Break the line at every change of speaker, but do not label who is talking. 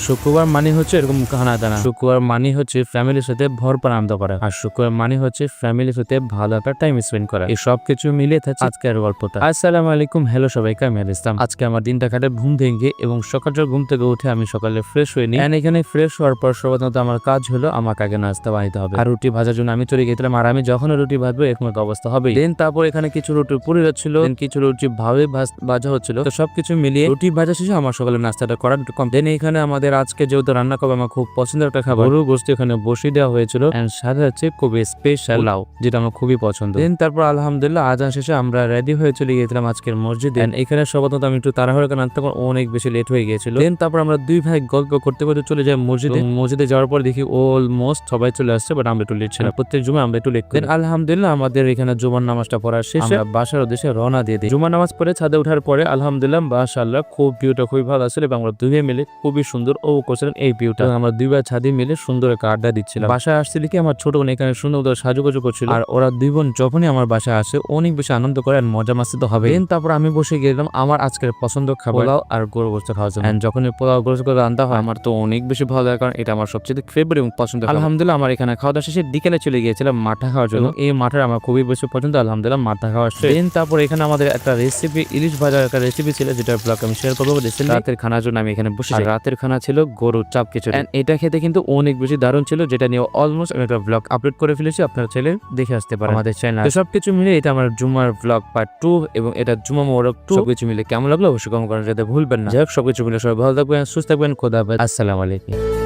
শুক্রবার মানে হচ্ছে এরকম খানা দানা, শুক্রবার মানে হচ্ছে ফ্যামিলির সাথে ভরপুর আনন্দ করা, আর শুক্রবার মানে হচ্ছে ফ্যামিলির সাথে ভালো একটা টাইম স্পেন্ড করা। এই সব কিছু মিলিয়ে থাকছে আজকের গল্পটা। আসসালামু আলাইকুম, হ্যালো সবাইকে, আমি ইসলাম। আজকে আমার দিনটা কাটে ঘুম থেকে, এবং সকালটা ঘুম থেকে উঠে আমি সকালে ফ্রেশ হয়ে নিই। এখানে ফ্রেশ হওয়ার পর সর্বপ্রথম আমার কাজ হলো আমাকে আগে নাস্তা বানাইতে হবে, আর রুটি ভাজার জন্য আমি চলে গেছিলাম। আর আমি যখন রুটি ভাজবো এরকম একটা অবস্থা হবে। দেন তারপর এখানে কিছু রুটি পুড়ে যাচ্ছিল, কিছু রুটি ভাবে ভাজা হচ্ছিল। তো সবকিছু মিলিয়ে রুটি ভাজা শেষে আমার সকালে নাস্তাটা করার কম। দেন এখানে আমাদের আজকে যেহেতু রান্না করবো আমার খুব পছন্দের একটা খাবার, গরুর গোশত এখানে বসিয়ে দেওয়া হয়েছিল, এন্ড সাথে হচ্ছে খুবই স্পেশাল লাউ, যেটা আমার খুবই পছন্দ। দেন তারপর আলহামদুলিল্লাহ আজান শেষে আমরা রেডি হয়ে চলে গিয়েছিলাম আজকের মসজিদে। এখানে সর্বপ্রথম আমি একটু তাড়াহুড়ো করে নামতে অনেক বেশি লেট হয়ে গিয়েছিল। দেন তারপর আমরা দুই ভাই গল্প করতে করতে চলে যাই মসজিদে। মসজিদে যাওয়ার পর দেখি অলমোস্ট সবাই চলে আসছে, বাট আমরা একটু লেট ছিলাম। প্রত্যেক জুমা আমরা একটু লেট করি। আলহামদুলিল্লাহ আমাদের এখানে জুমার নামাজটা পড়ার শেষে বাসার উদ্দেশ্যে রওনা দিয়ে দিই। জুমার নামাজ পড়ে ছাদে ওঠার পরে আলহামদুলিল্লাহ মাশাআল্লাহ খুব ভিউটা খুবই ভালো আসলে, এবং আমরা দুই ভাই মিলে খুবই সুন্দর ও করছিলেন এই ভিউটা। আমরা দুই ভাই ছাদে মিলে সুন্দর একটা আড্ডা দিচ্ছিলাম। বাসায় আসছিল কি আমার ছোট বোন এখানে সুন্দর সাজুগুজু করছিল, আর ওরা দুই বোন যখনই আমার বাসায় আসে অনেক বেশি আনন্দ করে আর মজা মাস্তি তো হবে। তারপর আমি বসে গেলাম আমার আজকের পছন্দ খাবার পোলাও আর গরু গোশত খাওয়ার জন্য। যখন পোলাও গরু গোশত রান্না হয় আমার তো অনেক বেশি ভালো লাগে, কারণ এটা আমার সবচেয়ে ফেভারিট এবং পছন্দ। আলহামদুলিল্লাহ আমার এখানে খাওয়া দাওয়া শেষে বিকেলে চলে গিয়েছিলাম মাঠা খাওয়ার জন্য। এই মাঠের আমার খুবই বেশি পছন্দ। আলহামদুলিল্লাহ মাঠা খাওয়া শেষ। তারপর এখানে আমাদের একটা রেসিপি, ইলিশ ভাজার একটা রেসিপি ছিল, যেটা ব্লগ আমি শেয়ার করবো। রাতের খানার জন্য আমি এখানে বসে, রাতের খানা ছিল গরুর চাপ খিচুড়ি। এটা খেতে কিন্তু অনেক বেশি দারুণ ছিল, যেটা নিয়ে অলমোস্ট আমি একটা ব্লগ আপলোড করে ফেলেছি, আপনার ছেলে দেখে আসতে পারেন আমাদের চ্যানেল। সবকিছু মিলে এটা আমার জুমার ব্লগ পার্ট 2, এবং এটা জুমা মোবারক 2। সবকিছু মিলে কেমন লাগলো অবশ্যই কমেন্ট করার যেতে ভুলবেন না। যাই হোক সবকিছু মিলে সবাই ভালো থাকবেন, সুস্থ থাকবেন, খোদা হাফেজ, আসসালামু আলাইকুম।